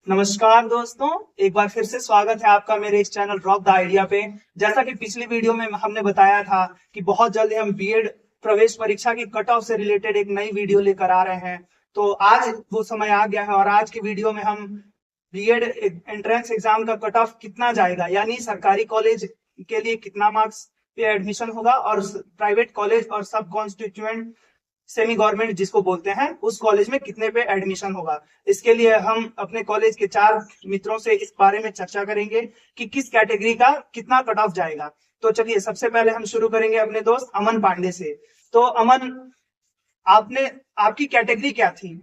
नमस्कार दोस्तों, एक बार फिर से स्वागत है आपका मेरे इस चैनल रॉक द आइडिया पे। जैसा कि पिछली वीडियो में हमने बताया था कि बहुत जल्द हम बीएड प्रवेश परीक्षा की कट ऑफ से रिलेटेड एक नई वीडियो लेकर आ रहे हैं। तो आज वो समय आ गया है और आज की वीडियो में हम बीएड एंट्रेंस एग्जाम का कट ऑफ कितना जाएगा, यानी सरकारी कॉलेज के लिए कितना मार्क्स पे एडमिशन होगा और प्राइवेट कॉलेज और सब कॉन्स्टिट्यूएंट सेमी गवर्नमेंट जिसको बोलते हैं उस कॉलेज में कितने पे एडमिशन होगा। इसके लिए हम अपने कॉलेज के 4 मित्रों से इस बारे में चर्चा करेंगे कि किस कैटेगरी का कितना कट ऑफ जाएगा। तो चलिए सबसे पहले हम शुरू करेंगे अपने दोस्त अमन पांडे से। तो अमन, आपने आपकी कैटेगरी क्या थी?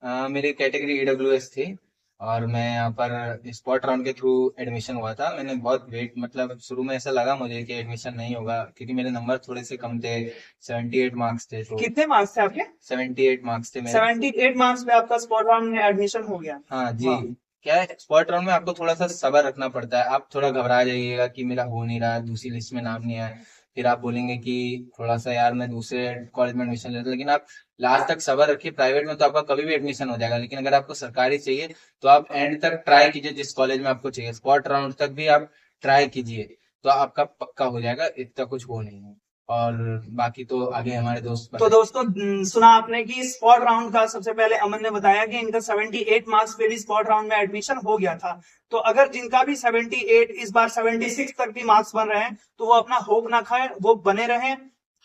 मेरी कैटेगरी ईडब्ल्यूएस थी और मैं यहाँ पर स्पॉट राउंड के थ्रू एडमिशन हुआ था। मैंने बहुत वेट मतलब शुरू में ऐसा लगा मुझे कि एडमिशन नहीं होगा क्योंकि मेरे नंबर थोड़े से कम थे। 78 मार्क्स थे। तो कितने मार्क्स थे आपके? 78 मार्क्स थे मेरे। 78 मार्क्स पे आपका स्पॉट राउंड में एडमिशन हो गया? हाँ जी। क्या है, स्पॉट राउंड में आपको थोड़ा सा सब्र रखना पड़ता है। आप थोड़ा घबरा जाइएगा कि मेरा हो नहीं रहा, दूसरी लिस्ट में नाम नहीं आया। फिर आप बोलेंगे कि थोड़ा सा यार मैं दूसरे कॉलेज में एडमिशन लेता, लेकिन आप लास्ट तक सब्र रखिए। प्राइवेट में तो आपका कभी भी एडमिशन हो जाएगा, लेकिन अगर आपको सरकारी चाहिए तो आप एंड तक ट्राई कीजिए। जिस कॉलेज में आपको चाहिए स्पॉट राउंड तक भी आप ट्राई कीजिए, तो आपका पक्का हो जाएगा। इतना कुछ वो नहीं है। और बाकी तो आगे हमारे दोस्त तो दोस्तों, सुना आपने कि स्पॉट राउंड का सबसे पहले अमन ने बताया कि इनका 78 मार्क्स पे भी स्पॉट राउंड में एडमिशन हो गया था। तो अगर जिनका भी 78 इस बार 76 तक भी मार्क्स बन रहे हैं तो वो अपना होप ना खाए, वो बने रहें।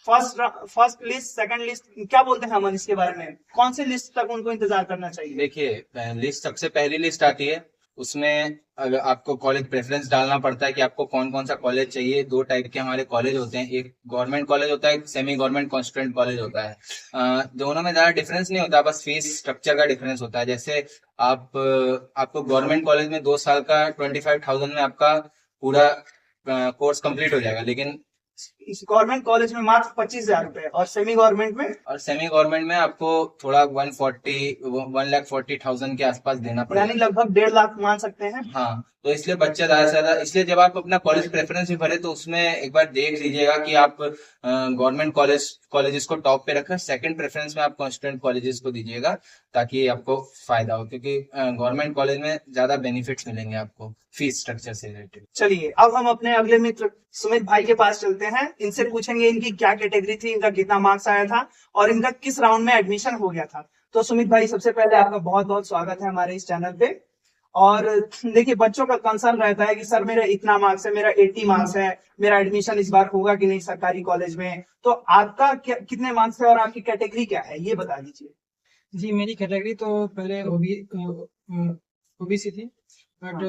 फर्स्ट लिस्ट, सेकंड लिस्ट, क्या बोलते हैं अमन इसके बारे में? कौन सी लिस्ट तक उनको इंतजार करना चाहिए? देखिए, लिस्ट सबसे पहली लिस्ट आती है। उसमें अगर आपको कॉलेज प्रेफरेंस डालना पड़ता है कि आपको कौन कौन सा कॉलेज चाहिए। 2 टाइप के हमारे कॉलेज होते हैं, एक गवर्नमेंट कॉलेज होता है, एक सेमी गवर्नमेंट कॉन्स्टिट्यूएंट कॉलेज होता है। दोनों में ज्यादा डिफरेंस नहीं होता, बस फीस स्ट्रक्चर का डिफरेंस होता है। जैसे आपको गवर्नमेंट कॉलेज में 2 साल का 25,000 में आपका पूरा कोर्स कंप्लीट हो जाएगा। लेकिन इस गवर्नमेंट कॉलेज में मार्क्स 25,000 रुपए और सेमी गवर्नमेंट में आपको थोड़ा 1,40,000 के आसपास देना पड़ेगा, यानी लगभग 1.5 लाख मान सकते हैं। हाँ। तो इसलिए बच्चे ज्यादा से ज्यादा, इसलिए जब आप अपना कॉलेज प्रेफरेंस भी भरे तो उसमें एक बार देख लीजिएगा कि आप गवर्नमेंट कॉलेजेस को टॉप पे रखें। सेकंड प्रेफरेंस में आप कॉन्स्टिट्यूएंट कॉलेजेस को दीजिएगा ताकि आपको फायदा हो, क्योंकि गवर्नमेंट कॉलेज में ज्यादा बेनिफिट्स मिलेंगे आपको फीस स्ट्रक्चर से रिलेटेड। चलिए अब हम अपने अगले मित्र सुमित भाई के पास चलते हैं। इनसे पूछेंगे इनकी क्या कैटेगरी थी, इनका कितना मार्क्स आया था और इनका किस राउंड में एडमिशन हो गया था। तो सुमित भाई, सबसे पहले आपका बहुत बहुत स्वागत है हमारे इस चैनल पे। और देखिए, बच्चों का कंसर्न रहता है कि सर मेरा इतना मार्क्स है, मेरा 80 मार्क्स है, मेरा एडमिशन इस बार होगा कि नहीं सरकारी कॉलेज में। तो आपका कितने मार्क्स है और आपकी कैटेगरी क्या है, ये बता दीजिए। जी, मेरी कैटेगरी तो पहले ओबीसी थी, बट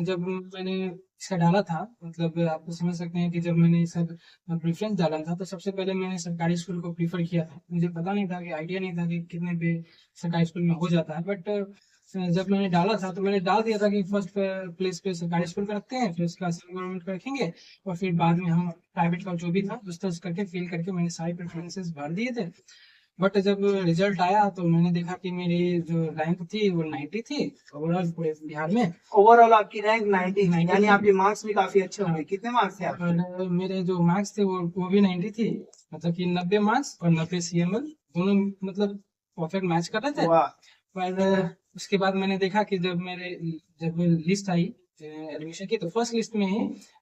जब मैंने इसका डाला था, मतलब आप तो समझ सकते हैं कि जब मैंने इसका प्रेफरेंस डाला था तो सबसे पहले मैंने सरकारी स्कूल को प्रीफर किया था। मुझे पता नहीं था, कि आइडिया नहीं था कि कितने पे सरकारी स्कूल में हो जाता है। बट जब मैंने डाला था तो मैंने डाल दिया था कि फर्स्ट प्लेस पे सरकारी स्कूल का रखते हैं, फिर उसके बाद सेंट्रल गवर्नमेंट का रखेंगे और फिर बाद में हम प्राइवेट का जो भी था उस तरह करके फिल करके मैंने सारे प्रेफरेंसेस भर दिए थे। बट जब रिजल्ट आया तो मैंने देखा कि मेरी जो रैंक थी वो 90 थी ओवरऑल पूरे बिहार में। ओवरऑल आपकी रैंक 90 है, यानी आपके मार्क्स भी काफी अच्छे होंगे। कितने मार्क्स थे आपके? और मेरे जो मार्क्स थे वो भी 90 थी, मतलब कि 90 मार्क्स और 90 CML दोनों मतलब परफेक्ट मैच कर रहे थे। पर उसके बाद मैंने देखा कि जब लिस्ट आई एडमिशन की, तो फर्स्ट लिस्ट में ही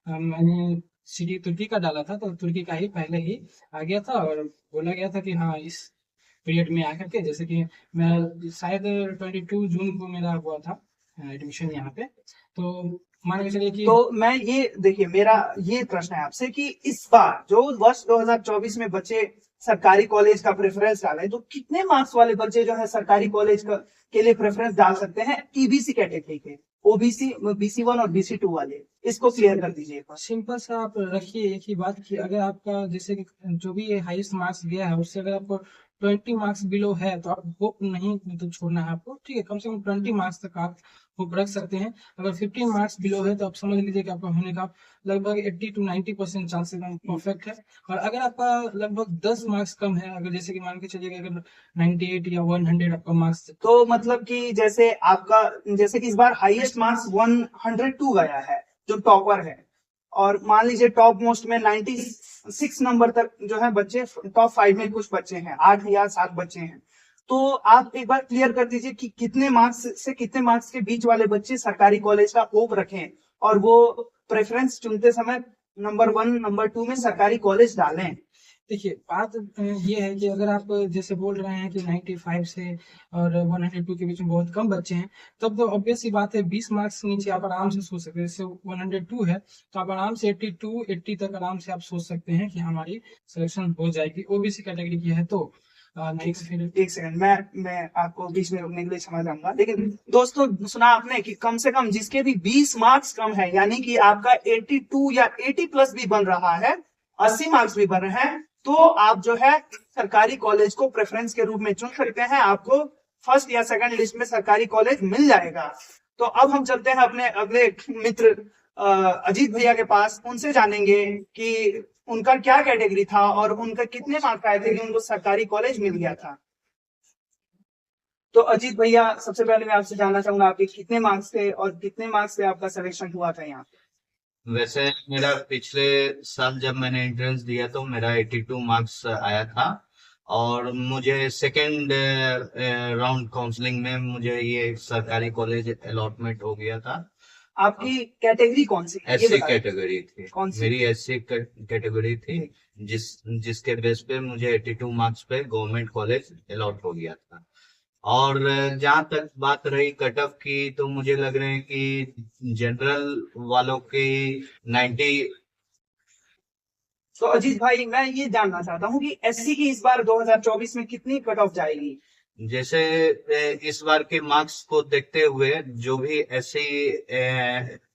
मैंने सिटी तुर्की का डाला था, तो तुर्की का ही पहले ही आ गया था और बोला गया था कि हाँ इस पीरियड में आकर के, जैसे कि मैं शायद 22 जून को मेरा हुआ था एडमिशन यहाँ पे। तो मान के चलिए कि तो मैं ये देखिए, मेरा ये प्रश्न है आपसे कि इस बार जो वर्ष 2024 में बच्चे सरकारी कॉलेज का प्रेफरेंस डाले, तो कितने मार्क्स वाले बच्चे जो है सरकारी कॉलेज का के लिए प्रेफरेंस डाल सकते हैं ईबीसी कैटेगरी के? ओबीसी, BC1 और BC2 वाले, इसको क्लियर कर दीजिए। सिंपल सा आप रखिए एक ही बात कि अगर आपका जैसे कि जो भी हाईएस्ट मार्क्स गया है उससे अगर आपको 20 मार्क्स बिलो है तो आप होप नहीं मतलब छोड़ना है आपको, ठीक है। कम से कम 20 मार्क्स तक आप होप रख सकते हैं। अगर 15 मार्क्स बिलो है तो आप समझ लीजिए कि आपका होने का लगभग 80 to 90% चांसेस परफेक्ट है। और अगर आपका लगभग 10 मार्क्स कम है, अगर जैसे कि मान के चलिए अगर 98 या 100 आपका मार्क्स, तो मतलब कि जैसे आपका, जैसे कि इस बार हाईएस्ट मार्क्स 102 गया है जो टॉपर है, और मान लीजिए टॉप मोस्ट में 96 नंबर तक जो है बच्चे, टॉप 5 में कुछ बच्चे हैं, 8 या 7 बच्चे हैं। तो आप एक बार क्लियर कर दीजिए कि कितने मार्क्स से कितने मार्क्स के बीच वाले बच्चे सरकारी कॉलेज का होप रखें और वो प्रेफरेंस चुनते समय नंबर 1 नंबर 2 में सरकारी कॉलेज डालें। देखिए बात ये है कि अगर आप जैसे बोल रहे हैं कि 95 से और 102 के बीच में बहुत कम बच्चे हैं, तब तो ऑब्वियस सी बात है 20 मार्क्स नीचे आप आराम से सोच सकते हैं। जैसे 102 है तो आप आराम से 82 80 तक आराम से आप सोच सकते हैं कि हमारी सिलेक्शन हो जाएगी। ओबीसी कैटेगरी की है तो फिर एक सेकंड, मैं आपको बीच में रोकने के लिए क्षमा चाहूंगा, लेकिन दोस्तों सुना आपने कि कम से कम जिसके भी 20 मार्क्स कम है, यानी कि आपका 82 या 80 प्लस भी बन रहा है, 80 मार्क्स भी बन रहे हैं, तो आप जो है सरकारी कॉलेज को प्रेफरेंस के रूप में चुन सकते हैं। आपको फर्स्ट या सेकंड लिस्ट में सरकारी कॉलेज मिल जाएगा। तो अब हम चलते हैं अपने अगले मित्र अजीत भैया के पास, उनसे जानेंगे कि उनका क्या कैटेगरी था और उनका कितने मार्क्स आए थे कि उनको सरकारी कॉलेज मिल गया था। तो अजीत भैया, सबसे पहले मैं आपसे जानना चाहूंगा आपके कितने मार्क्स थे और कितने मार्क्स से आपका सिलेक्शन हुआ था यहाँ? वैसे मेरा पिछले साल जब मैंने एंट्रेंस दिया तो मेरा 82 मार्क्स आया था और मुझे सेकेंड राउंड काउंसलिंग में मुझे ये सरकारी कॉलेज अलॉटमेंट हो गया था। आपकी कैटेगरी कौन सी? एससी कैटेगरी थी। कौन सी? मेरी एससी कैटेगरी थी, जिसके बेस पे मुझे 82 मार्क्स पे गवर्नमेंट कॉलेज अलॉट हो गया था। और जहां तक बात रही कट ऑफ की, तो मुझे लग रहा है कि जनरल वालों की 90। तो अजीत भाई, मैं ये जानना चाहता हूँ कि एससी की इस बार 2024 में कितनी कट ऑफ जाएगी? जैसे इस बार के मार्क्स को देखते हुए जो भी एससी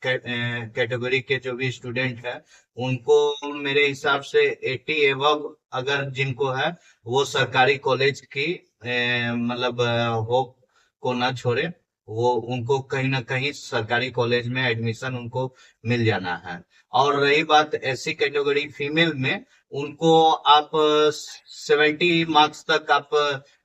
कैटेगरी के जो भी स्टूडेंट है, उनको मेरे हिसाब से 80 एबव अगर जिनको है वो सरकारी कॉलेज की मतलब होप को ना छोड़े, वो उनको कहीं ना कहीं सरकारी कॉलेज में एडमिशन उनको मिल जाना है। और रही बात एससी कैटेगरी फीमेल में, उनको आप 70 मार्क्स तक आप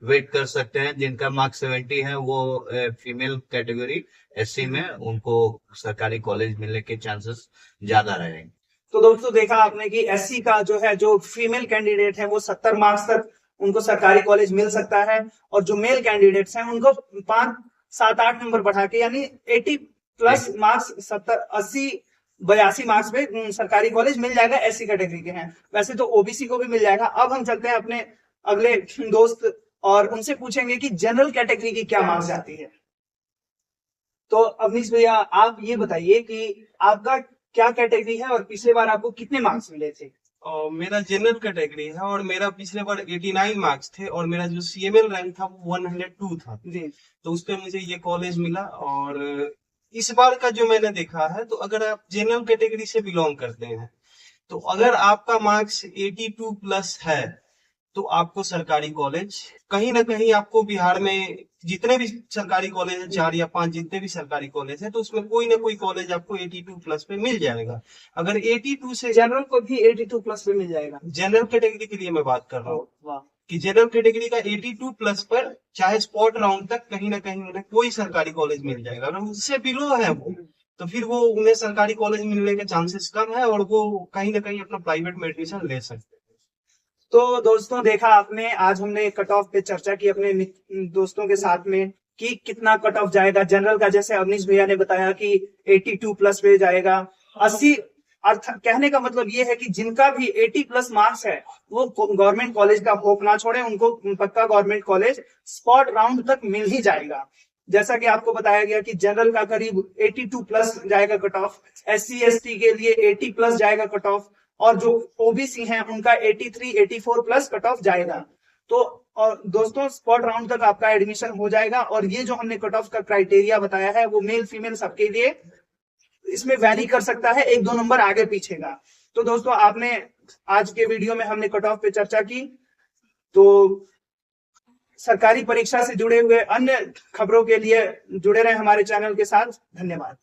वेट कर सकते हैं। जिनका मार्क्स 70 है वो फीमेल कैटेगरी एससी में उनको सरकारी कॉलेज मिलने के चांसेस ज्यादा रहेंगे। तो दोस्तों देखा आपने कि एससी का जो है, जो फीमेल कैंडिडेट है वो 70 मार्क्स तक उनको सरकारी कॉलेज मिल सकता है, और जो मेल कैंडिडेट्स हैं उनको 5 7 8 नंबर बढ़ा के, यानी 80 प्लस मार्क्स 70 80 82 मार्क्स पे सरकारी कॉलेज मिल जाएगा एससी कैटेगरी के हैं। वैसे तो ओबीसी को भी मिल जाएगा। अब हम चलते हैं अपने अगले दोस्त और उनसे पूछेंगे कि जनरल कैटेगरी की क्या मार्क्स आती है। तो अवनीश भैया, आप ये बताइए कि आपका क्या कैटेगरी है और पिछले बार आपको कितने मार्क्स मिले थे? और मेरा जनरल कैटेगरी है और मेरा पिछले बार 89 मार्क्स थे और मेरा जो सीएमएल रैंक था वो 102 था जी। तो उस पर मुझे ये कॉलेज मिला। और इस बार का जो मैंने देखा है, तो अगर आप जनरल कैटेगरी से बिलोंग करते हैं, तो अगर आपका मार्क्स 82 प्लस है तो आपको सरकारी कॉलेज कहीं ना कहीं, आपको बिहार में जितने भी सरकारी कॉलेज है 4 या 5 जितने भी सरकारी कॉलेज है, तो उसमें कोई ना कोई कॉलेज आपको 82 प्लस पे मिल जाएगा। अगर 82 से जनरल को भी 82 प्लस पे मिल जाएगा? जनरल कैटेगरी के लिए मैं बात कर रहा हूँ वाह। कि जनरल कैटेगरी का 82 प्लस पर चाहे स्पॉट राउंड तक कहीं ना कहीं उन्हें कोई सरकारी कॉलेज मिल जाएगा। अगर उससे बिलो है वो, तो फिर वो उन्हें सरकारी कॉलेज मिलने के चांसेस कम है और वो कहीं ना कहीं अपना प्राइवेट में एडमिशन ले सकते हैं। तो दोस्तों देखा आपने, आज हमने कट ऑफ पे चर्चा की अपने दोस्तों के साथ में कि कितना कट ऑफ जाएगा जनरल का। जैसे अवनीश भैया ने बताया कि 82 प्लस पे जाएगा। 80 अर्थ कहने का मतलब ये है कि जिनका भी 80 प्लस मार्क्स है वो गवर्नमेंट कॉलेज का होप ना छोड़े, उनको पक्का गवर्नमेंट कॉलेज स्पॉट राउंड तक मिल ही जाएगा। जैसा कि आपको बताया गया कि जनरल का करीब 82 प्लस जाएगा कट ऑफ, SC ST के लिए 80 प्लस जाएगा कट ऑफ, और जो ओबीसी हैं उनका 83 84 प्लस कट ऑफ जाएगा। तो और दोस्तों स्पॉट राउंड तक आपका एडमिशन हो जाएगा। और ये जो हमने कट ऑफ का क्राइटेरिया बताया है वो मेल फीमेल सबके लिए इसमें वैरी कर सकता है, 1-2 नंबर आगे पीछे का। तो दोस्तों आपने आज के वीडियो में हमने कट ऑफ पे चर्चा की। तो सरकारी परीक्षा से जुड़े हुए अन्य खबरों के लिए जुड़े रहे हमारे चैनल के साथ। धन्यवाद।